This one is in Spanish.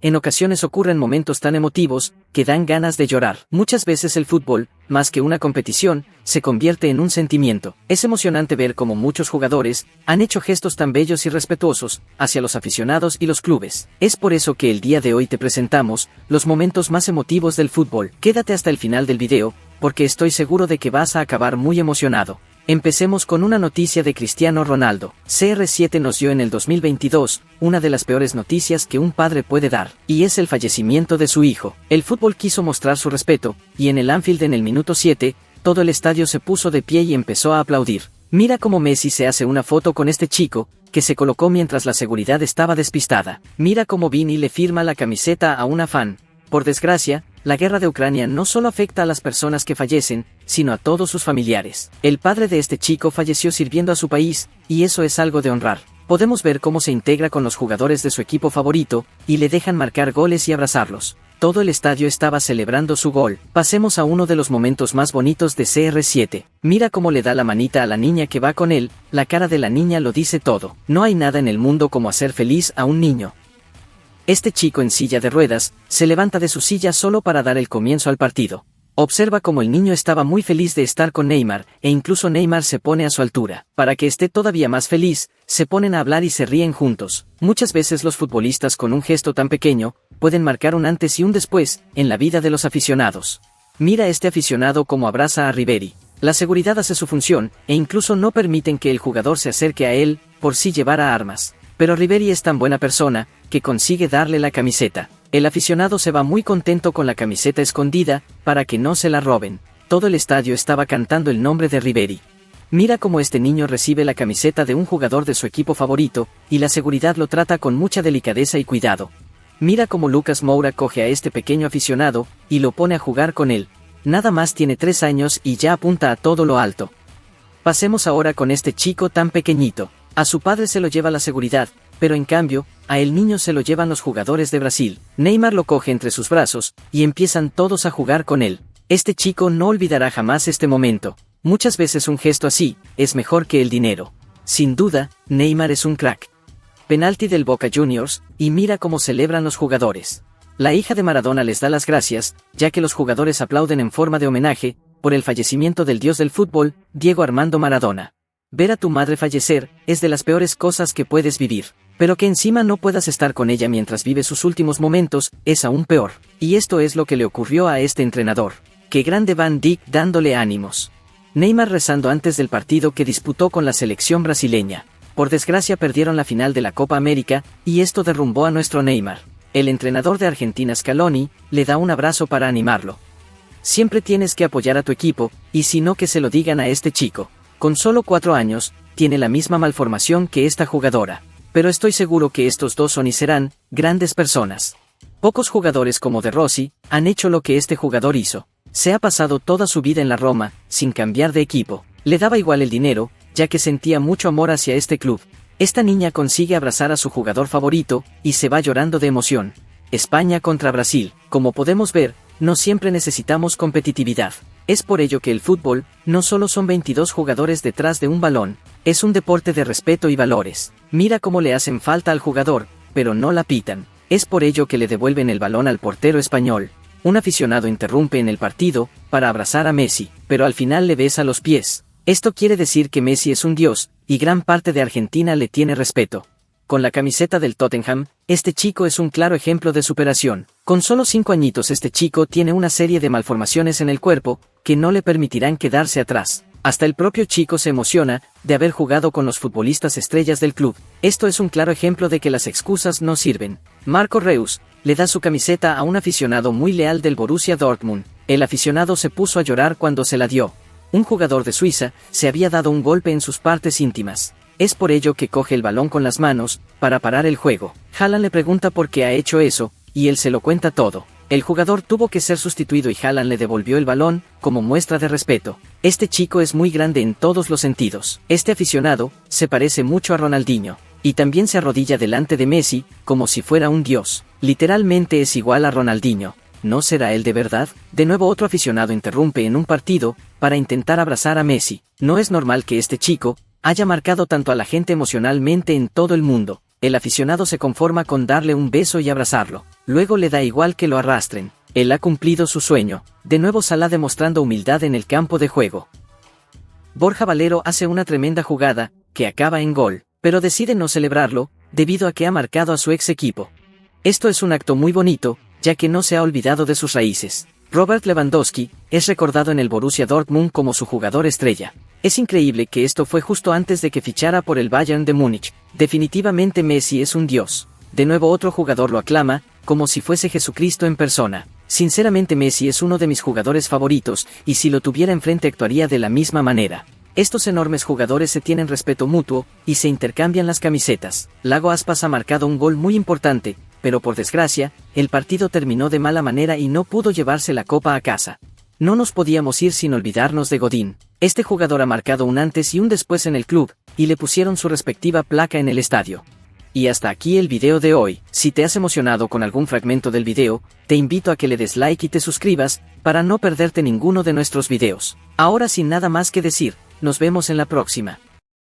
en ocasiones ocurren momentos tan emotivos, que dan ganas de llorar. Muchas veces el fútbol, más que una competición, se convierte en un sentimiento. Es emocionante ver cómo muchos jugadores han hecho gestos tan bellos y respetuosos hacia los aficionados y los clubes. Es por eso que el día de hoy te presentamos los momentos más emotivos del fútbol. Quédate hasta el final del video, porque estoy seguro de que vas a acabar muy emocionado. Empecemos con una noticia de Cristiano Ronaldo. CR7 nos dio en el 2022 una de las peores noticias que un padre puede dar, y es el fallecimiento de su hijo. El fútbol quiso mostrar su respeto, y en el Anfield en el minuto 7, todo el estadio se puso de pie y empezó a aplaudir. Mira cómo Messi se hace una foto con este chico, que se colocó mientras la seguridad estaba despistada. Mira cómo Vini le firma la camiseta a una fan. Por desgracia, la guerra de Ucrania no solo afecta a las personas que fallecen, sino a todos sus familiares. El padre de este chico falleció sirviendo a su país, y eso es algo de honrar. Podemos ver cómo se integra con los jugadores de su equipo favorito, y le dejan marcar goles y abrazarlos. Todo el estadio estaba celebrando su gol. Pasemos a uno de los momentos más bonitos de CR7. Mira cómo le da la manita a la niña que va con él, la cara de la niña lo dice todo. No hay nada en el mundo como hacer feliz a un niño. Este chico en silla de ruedas, se levanta de su silla solo para dar el comienzo al partido. Observa cómo el niño estaba muy feliz de estar con Neymar, e incluso Neymar se pone a su altura. Para que esté todavía más feliz, se ponen a hablar y se ríen juntos. Muchas veces los futbolistas con un gesto tan pequeño, pueden marcar un antes y un después, en la vida de los aficionados. Mira este aficionado cómo abraza a Ribéry. La seguridad hace su función, e incluso no permiten que el jugador se acerque a él, por si llevara armas. Pero Ribéry es tan buena persona, que consigue darle la camiseta. El aficionado se va muy contento con la camiseta escondida, para que no se la roben. Todo el estadio estaba cantando el nombre de Ribéry. Mira cómo este niño recibe la camiseta de un jugador de su equipo favorito, y la seguridad lo trata con mucha delicadeza y cuidado. Mira cómo Lucas Moura coge a este pequeño aficionado, y lo pone a jugar con él. Nada más tiene 3 años y ya apunta a todo lo alto. Pasemos ahora con este chico tan pequeñito. A su padre se lo lleva la seguridad, pero en cambio, a el niño se lo llevan los jugadores de Brasil. Neymar lo coge entre sus brazos, y empiezan todos a jugar con él. Este chico no olvidará jamás este momento. Muchas veces un gesto así, es mejor que el dinero. Sin duda, Neymar es un crack. Penalti del Boca Juniors, y mira cómo celebran los jugadores. La hija de Maradona les da las gracias, ya que los jugadores aplauden en forma de homenaje, por el fallecimiento del dios del fútbol, Diego Armando Maradona. Ver a tu madre fallecer, es de las peores cosas que puedes vivir. Pero que encima no puedas estar con ella mientras vive sus últimos momentos, es aún peor. Y esto es lo que le ocurrió a este entrenador. ¡Qué grande Van Dijk dándole ánimos! Neymar rezando antes del partido que disputó con la selección brasileña. Por desgracia perdieron la final de la Copa América, y esto derrumbó a nuestro Neymar. El entrenador de Argentina Scaloni, le da un abrazo para animarlo. Siempre tienes que apoyar a tu equipo, y si no que se lo digan a este chico. Con solo 4 años, tiene la misma malformación que esta jugadora. Pero estoy seguro que estos dos son y serán grandes personas. Pocos jugadores como De Rossi han hecho lo que este jugador hizo. Se ha pasado toda su vida en la Roma, sin cambiar de equipo. Le daba igual el dinero, ya que sentía mucho amor hacia este club. Esta niña consigue abrazar a su jugador favorito, y se va llorando de emoción. España contra Brasil. Como podemos ver, no siempre necesitamos competitividad. Es por ello que el fútbol, no solo son 22 jugadores detrás de un balón, es un deporte de respeto y valores. Mira cómo le hacen falta al jugador, pero no la pitan. Es por ello que le devuelven el balón al portero español. Un aficionado interrumpe en el partido, para abrazar a Messi, pero al final le besa los pies. Esto quiere decir que Messi es un dios, y gran parte de Argentina le tiene respeto. Con la camiseta del Tottenham, este chico es un claro ejemplo de superación. Con solo 5 añitos este chico tiene una serie de malformaciones en el cuerpo, que no le permitirán quedarse atrás. Hasta el propio chico se emociona, de haber jugado con los futbolistas estrellas del club. Esto es un claro ejemplo de que las excusas no sirven. Marco Reus, le da su camiseta a un aficionado muy leal del Borussia Dortmund. El aficionado se puso a llorar cuando se la dio. Un jugador de Suiza, se había dado un golpe en sus partes íntimas. Es por ello que coge el balón con las manos, para parar el juego. Haaland le pregunta por qué ha hecho eso, y él se lo cuenta todo. El jugador tuvo que ser sustituido y Haaland le devolvió el balón, como muestra de respeto. Este chico es muy grande en todos los sentidos. Este aficionado, se parece mucho a Ronaldinho. Y también se arrodilla delante de Messi, como si fuera un dios. Literalmente es igual a Ronaldinho. ¿No será él de verdad? De nuevo otro aficionado interrumpe en un partido, para intentar abrazar a Messi. No es normal que este chico haya marcado tanto a la gente emocionalmente en todo el mundo. El aficionado se conforma con darle un beso y abrazarlo. Luego le da igual que lo arrastren. Él ha cumplido su sueño. De nuevo Salah demostrando humildad en el campo de juego. Borja Valero hace una tremenda jugada, que acaba en gol, pero decide no celebrarlo, debido a que ha marcado a su ex equipo. Esto es un acto muy bonito, ya que no se ha olvidado de sus raíces. Robert Lewandowski es recordado en el Borussia Dortmund como su jugador estrella. Es increíble que esto fue justo antes de que fichara por el Bayern de Múnich. Definitivamente Messi es un dios. De nuevo otro jugador lo aclama, como si fuese Jesucristo en persona. Sinceramente Messi es uno de mis jugadores favoritos, y si lo tuviera enfrente actuaría de la misma manera. Estos enormes jugadores se tienen respeto mutuo, y se intercambian las camisetas. Iago Aspas ha marcado un gol muy importante, pero por desgracia, el partido terminó de mala manera y no pudo llevarse la copa a casa. No nos podíamos ir sin olvidarnos de Godín. Este jugador ha marcado un antes y un después en el club, y le pusieron su respectiva placa en el estadio. Y hasta aquí el video de hoy. Si te has emocionado con algún fragmento del video, te invito a que le des like y te suscribas, para no perderte ninguno de nuestros videos. Ahora sin nada más que decir, nos vemos en la próxima.